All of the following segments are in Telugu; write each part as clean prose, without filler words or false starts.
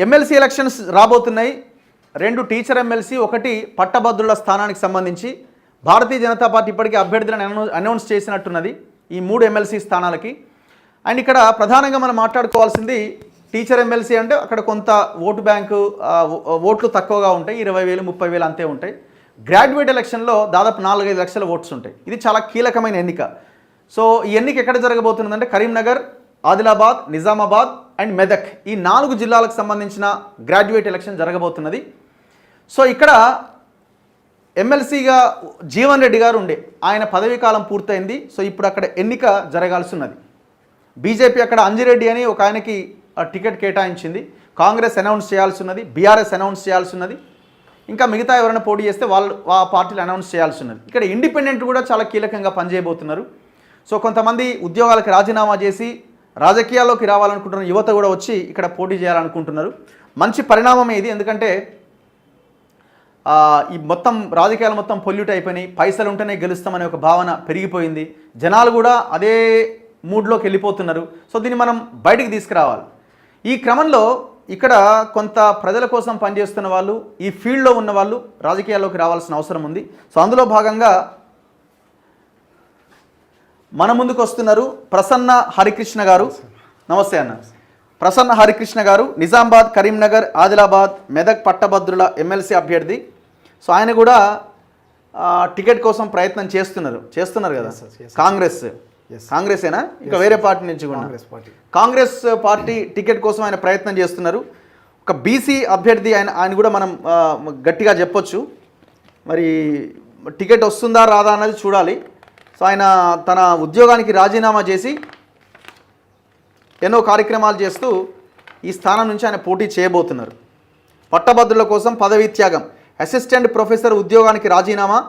ఎమ్మెల్సీ ఎలక్షన్స్ రాబోతున్నాయి. 2 టీచర్ ఎమ్మెల్సీ, 1 పట్టభద్రుల స్థానానికి సంబంధించి భారతీయ జనతా పార్టీ ఇప్పటికీ అభ్యర్థులను అనౌన్స్ చేసినట్టున్నది ఈ 3 ఎమ్మెల్సీ స్థానాలకి. అండ్ ఇక్కడ ప్రధానంగా మనం మాట్లాడుకోవాల్సింది టీచర్ ఎమ్మెల్సీ అంటే అక్కడ కొంత ఓటు బ్యాంకు ఓట్లు తక్కువగా ఉంటాయి, 20,000 30,000 అంతే ఉంటాయి. గ్రాడ్యుయేట్ ఎలక్షన్లో దాదాపు 4-5 లక్షల ఓట్స్ ఉంటాయి. ఇది చాలా కీలకమైన ఎన్నిక. సో ఈ ఎన్నిక ఎక్కడ జరగబోతుందంటే కరీంనగర్, ఆదిలాబాద్, నిజామాబాద్ అండ్ మెదక్, ఈ 4 జిల్లాలకు సంబంధించిన గ్రాడ్యుయేట్ ఎలక్షన్ జరగబోతున్నది. సో ఇక్కడ ఎమ్మెల్సీగా జీవన్ రెడ్డి గారు ఉండే, ఆయన పదవీ కాలం పూర్తయింది. సో ఇప్పుడు అక్కడ ఎన్నిక జరగాల్సి ఉన్నది. బీజేపీ అక్కడ అంజిరెడ్డి అని ఒక ఆయనకి టికెట్ కేటాయించింది. కాంగ్రెస్ అనౌన్స్ చేయాల్సి ఉన్నది, బీఆర్ఎస్ అనౌన్స్ చేయాల్సి ఉన్నది, ఇంకా మిగతా ఎవరైనా పోటీ చేస్తే వాళ్ళు ఆ పార్టీలు అనౌన్స్ చేయాల్సి ఉన్నది. ఇక్కడ ఇండిపెండెంట్ కూడా చాలా కీలకంగా పనిచేయబోతున్నారు. సో కొంతమంది ఉద్యోగాలకు రాజీనామా చేసి రాజకీయాల్లోకి రావాలనుకుంటున్న యువత కూడా వచ్చి ఇక్కడ పోటీ చేయాలనుకుంటున్నారు. మంచి పరిణామమే ఇది. ఎందుకంటే ఈ మొత్తం రాజకీయాలు మొత్తం పొల్యూట్ అయిపోయినాయి, పైసలు ఉంటేనే గెలుస్తామనే ఒక భావన పెరిగిపోయింది. జనాలు కూడా అదే మూడ్లోకి వెళ్ళిపోతున్నారు. సో దీన్ని మనం బయటికి తీసుకురావాలి. ఈ క్రమంలో ఇక్కడ కొంత ప్రజల కోసం పనిచేస్తున్న వాళ్ళు, ఈ ఫీల్డ్లో ఉన్న వాళ్ళు రాజకీయాల్లోకి రావాల్సిన అవసరం ఉంది. సో అందులో భాగంగా మన ముందుకు వస్తున్నారు ప్రసన్న హరికృష్ణ గారు. నమస్తే అన్న. ప్రసన్న హరికృష్ణ గారు నిజామాబాద్, కరీంనగర్, ఆదిలాబాద్, మెదక్ పట్టభద్రుల ఎమ్మెల్సీ అభ్యర్థి. సో ఆయన కూడా టికెట్ కోసం ప్రయత్నం చేస్తున్నారు కదా. కాంగ్రెసేనా ఇంకా వేరే పార్టీ నుంచి కూడా? కాంగ్రెస్ పార్టీ టికెట్ కోసం ఆయన ప్రయత్నం చేస్తున్నారు. ఒక బీసీ అభ్యర్థి ఆయన కూడా మనం గట్టిగా చెప్పొచ్చు. మరి టికెట్ వస్తుందా రాదా అన్నది చూడాలి. సో ఆయన తన ఉద్యోగానికి రాజీనామా చేసి ఎన్నో కార్యక్రమాలు చేస్తూ ఈ స్థానం నుంచి ఆయన పోటీ చేయబోతున్నారు. పట్టభద్రుల కోసం పదవీ త్యాగం, అసిస్టెంట్ ప్రొఫెసర్ ఉద్యోగానికి రాజీనామా,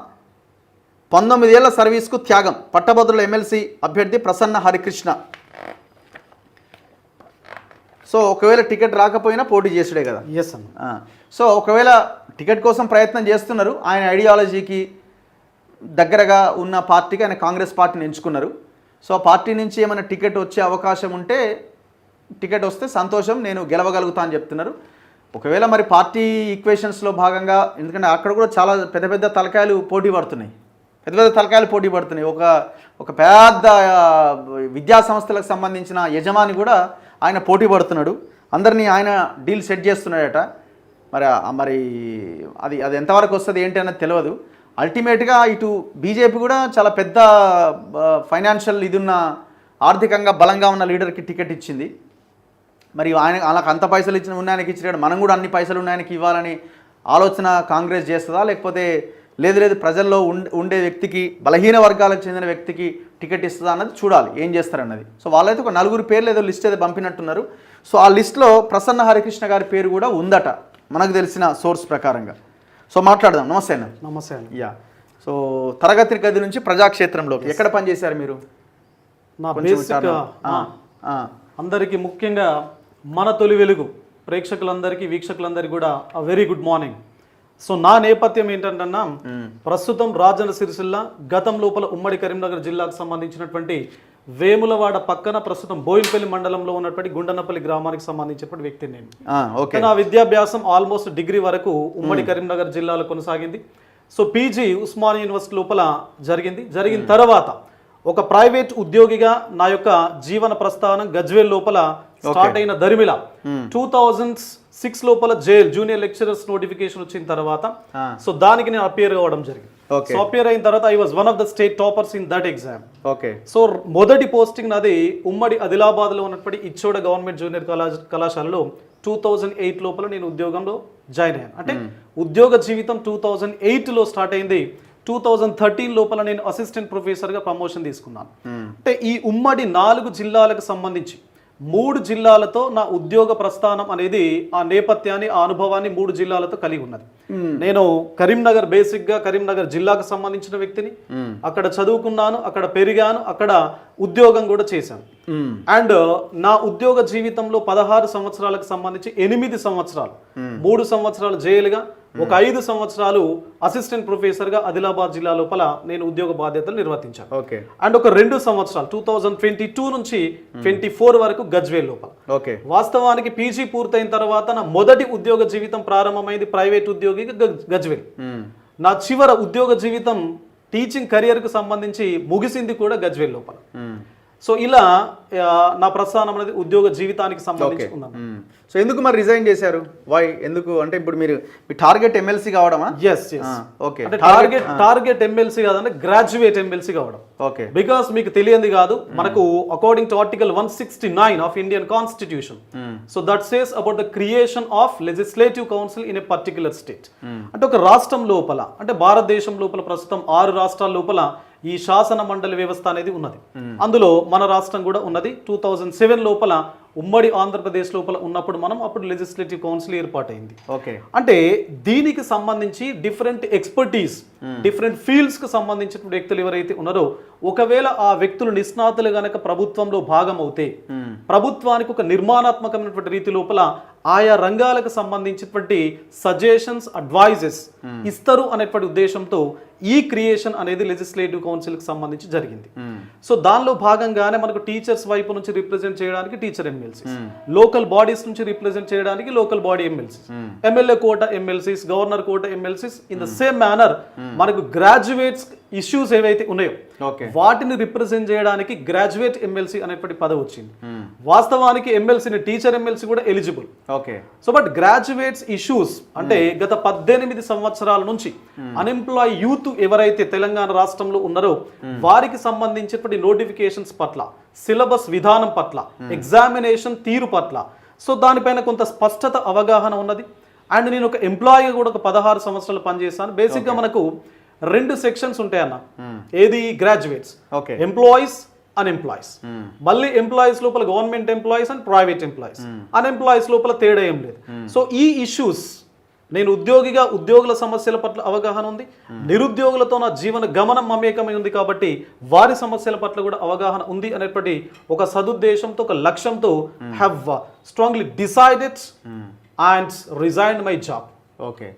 19 ఏళ్ల సర్వీస్కు త్యాగం. పట్టభద్రుల ఎమ్మెల్సీ అభ్యర్థి ప్రసన్న హరికృష్ణ. సో ఒకవేళ టికెట్ రాకపోయినా పోటీ చేసుడే కదా. ఎస్ అన్న. సో ఒకవేళ టికెట్ కోసం ప్రయత్నం చేస్తున్నారు. ఆయన ఐడియాలజీకి దగ్గరగా ఉన్న పార్టీకి ఆయన కాంగ్రెస్ పార్టీని ఎంచుకున్నారు. సో పార్టీ నుంచి ఏమైనా టికెట్ వచ్చే అవకాశం ఉంటే టికెట్ వస్తే సంతోషం, నేను గెలవగలుగుతా అని చెప్తున్నారు. ఒకవేళ మరి పార్టీ ఈక్వేషన్స్లో భాగంగా, ఎందుకంటే అక్కడ కూడా చాలా పెద్ద పెద్ద తలకాయలు పోటీ పడుతున్నాయి. ఒక పెద్ద విద్యా సంస్థలకు సంబంధించిన యజమాని కూడా ఆయన పోటీ పడుతున్నాడు. అందరినీ ఆయన డీల్ సెట్ చేస్తున్నాడట. మరి అది ఎంతవరకు వస్తుంది ఏంటి అన్నది తెలియదు. అల్టిమేట్గా ఇటు బీజేపీ కూడా చాలా పెద్ద ఫైనాన్షియల్ ఇదున్న, ఆర్థికంగా బలంగా ఉన్న లీడర్కి టికెట్ ఇచ్చింది. మరి వాళ్ళకి అంత పైసలు ఉన్న ఆయనకి ఇచ్చినాడు, మనం కూడా అన్ని పైసలు ఉన్న ఆయనకి ఇవ్వాలని ఆలోచన కాంగ్రెస్ చేస్తుందా, లేకపోతే లేదు ప్రజల్లో ఉండే వ్యక్తికి, బలహీన వర్గాలకు చెందిన వ్యక్తికి టికెట్ ఇస్తుందా అన్నది చూడాలి ఏం చేస్తారన్నది. సో వాళ్ళైతే ఒక 4 పేర్లు ఏదో లిస్ట్ అయితే పంపినట్టున్నారు. సో ఆ లిస్ట్లో ప్రసన్న హరికృష్ణ గారి పేరు కూడా ఉందట మనకు తెలిసిన సోర్స్ ప్రకారంగా. సో మాట్లాడదాం. నమస్తే అన్న. నమస్తే అన్న. యా. సో తరగతి గది నుంచి ప్రజాక్షేత్రంలోకి ఎక్కడ పనిచేశారు మీరు? నా బేసిక్ అందరికీ, ముఖ్యంగా మన తొలి వెలుగు ప్రేక్షకులందరికీ, వీక్షకులందరికీ కూడా వెరీ గుడ్ మార్నింగ్. సో నా నేపథ్యం ఏంటంటన్నా, ప్రస్తుతం రాజన్న సిరిసిల్ల, గతం లోపల ఉమ్మడి కరీంనగర్ జిల్లాకు సంబంధించినటువంటి వేములవాడ పక్కన ప్రస్తుతం బోయినపల్లి మండలంలో ఉన్నటువంటి గుండన్నపల్లి గ్రామానికి సంబంధించినటువంటి వ్యక్తి నేను. నా విద్యాభ్యాసం ఆల్మోస్ట్ డిగ్రీ వరకు ఉమ్మడి కరీంనగర్ జిల్లాలో కొనసాగింది. సో పీజీ ఉస్మానియా యూనివర్సిటీ లోపల జరిగిన తర్వాత ఒక ప్రైవేట్ ఉద్యోగిగా నా యొక్క జీవన ప్రస్థానం గజ్వేల్ లోపల స్టార్ట్ అయిన దరిమిల 2006 లోపల జూనియర్ లెక్చరర్స్ నోటిఫికేషన్ వచ్చిన తర్వాత సో దానికి నేను అపియర్ అవ్వడం జరిగింది. సో అపియర్ అయిన తర్వాత I was one of the state toppers in that exam. So మొదటి పోస్టింగ్ నాది ఉమ్మడి ఆదిలాబాద్ లో ఉన్నటువంటి ఇచ్చోడ గవర్నమెంట్ జూనియర్ కళాశాలలో 2008 లోపల నేను ఉద్యోగంలో జాయిన్ అయ్యాను. అంటే ఉద్యోగ జీవితం 2008లో స్టార్ట్ అయింది. 2013 లోపల నేను అసిస్టెంట్ ప్రొఫెసర్గా ప్రమోషన్ తీసుకున్నాను. అంటే ఈ ఉమ్మడి 4 జిల్లాలకు సంబంధించి 3 జిల్లాలతో నా ఉద్యోగ ప్రస్థానం అనేది, ఆ నేపథ్యాన్ని, ఆ అనుభవాన్ని 3 జిల్లాలతో కలిగి ఉన్నది. నేను కరీంనగర్ బేసిక్గా కరీంనగర్ జిల్లాకు సంబంధించిన వ్యక్తిని. అక్కడ చదువుకున్నాను, అక్కడ పెరిగాను, అక్కడ ఉద్యోగం కూడా చేశాను. అండ్ నా ఉద్యోగ జీవితంలో 16 సంవత్సరాలకు సంబంధించి 8 సంవత్సరాలు, 3 సంవత్సరాలు జైలుగా, ఒక 5 సంవత్సరాలు అసిస్టెంట్ ప్రొఫెసర్గా ఆదిలాబాద్ జిల్లా లోపల నేను ఉద్యోగ బాధ్యతలు నిర్వర్తించాను. ఓకే. అండ్ ఒక 2 సంవత్సరాలు 2022 నుంచి 24 వరకు గజ్వేల్ లోపల. ఓకే. వాస్తవానికి పీజీ పూర్తయిన తర్వాత నా మొదటి ఉద్యోగ జీవితం ప్రారంభమైంది ప్రైవేట్ ఉద్యోగిగా గజ్వేల్. నా చివరి ఉద్యోగ జీవితం టీచింగ్ కెరియర్కు సంబంధించి ముగిసింది కూడా గజ్వేల్ లోపల. సో ఇలా నా ప్రస్థానం అనేది ఉద్యోగ జీవితానికి సంబంధించి ఉందన్న. సో ఎందుకు మరి రిజైన్ చేశారు? వై? ఎందుకు అంటే ఇప్పుడు మీరు మీ టార్గెట్ ఎమ్మెల్సీ కావడమా? ఓకే. అంటే టార్గెట్ ఎమ్మెల్సీ కాదంటే గ్రాడ్యుయేట్ ఎమ్మెల్సీ కావడం. ఓకే. బికాస్ మీకు తెలియంది కాదు, మనకు according to article 169 of Indian constitution, so that says about the creation of legislative council in a particular state. అంటే ఒక రాష్ట్రం లోపల, అంటే భారతదేశం లోపల ప్రస్తుతం 6 రాష్ట్రాల లోపల ఈ శాసన మండలి వ్యవస్థ అనేది ఉన్నది. అందులో మన రాష్ట్రం కూడా ఉన్నది. 2007 లోపల ఉమ్మడి ఆంధ్రప్రదేశ్ లోపల ఉన్నప్పుడు మనం అప్పుడు లెజిస్లేటివ్ కౌన్సిల్ ఏర్పాటైంది. ఓకే. అంటే దీనికి సంబంధించి డిఫరెంట్ ఎక్స్పర్టీస్, డిఫరెంట్ ఫీల్డ్స్ కు సంబంధించిన వ్యక్తులు ఎవరైతే ఉన్నారో, ఒకవేళ ఆ వ్యక్తులు నిష్ణాతులు గనక ప్రభుత్వంలో భాగం అవుతే ప్రభుత్వానికి ఒక నిర్మాణాత్మకమైనటువంటి రీతి లోపల ఆయా రంగాలకు సంబంధించినటువంటి సజెషన్స్, అడ్వైజెస్ ఇస్తారు అనేటువంటి ఉద్దేశంతో ఈ క్రియేషన్ అనేది లెజిస్లేటివ్ కౌన్సిల్కి సంబంధించి జరిగింది. సో దానిలో భాగంగానే మనకు టీచర్స్ వైపు నుంచి రిప్రజెంట్ చేయడానికి టీచర్ ఎమ్మెల్సీస్, లోకల్ బాడీస్ నుంచి రిప్రజెంట్ చేయడానికి local body MLCs, MLA quota MLCs, governor quota MLCs. In the same manner మనకు గ్రాడ్యుయేట్స్ ఇష్యూస్ ఏవైతే ఉన్నాయో వాటిని రిప్రజెంట్ చేయడానికి గ్రాడ్యుయేట్ ఎమ్మెల్సీ అనేటువంటి పదవి వచ్చింది. వాస్తవానికి ఎమ్మెల్సీని టీచర్ ఎమ్మెల్సీ కూడా eligible. Okay. So but graduates issues అంటే గత 18 సంవత్సరాల నుంచి అన్ఎంప్లాయ్ యూత్ ఎవరైతే తెలంగాణ రాష్ట్రంలో ఉన్నారో వారికి సంబంధించినటువంటి నోటిఫికేషన్స్ పట్ల, సిలబస్ విధానం పట్ల, ఎగ్జామినేషన్ తీరు పట్ల సో దానిపైన కొంత స్పష్టత అవగాహన ఉన్నది. అండ్ నేను ఒక ఎంప్లాయీగా కూడా ఒక 16 సంవత్సరాలు పనిచేస్తాను. బేసిక్గా మనకు 2 సెక్షన్స్ ఉంటాయన్న. ఏది? Graduates, employees, unemployees. మళ్ళీ ఎంప్లాయీస్ లోపల government employees and private employees. Unemployees లోపల తేడా ఏం లేదు. సో ఈ ఇష్యూస్ నేను ఉద్యోగిగా ఉద్యోగుల సమస్యల పట్ల అవగాహన ఉంది, నిరుద్యోగులతో నా జీవన గమనం మమేకమై ఉంది కాబట్టి వారి సమస్యల పట్ల కూడా అవగాహన ఉంది అనేటువంటి ఒక సదుద్దేశంతో, ఒక లక్ష్యంతో have strongly decided and resigned my job. Okay.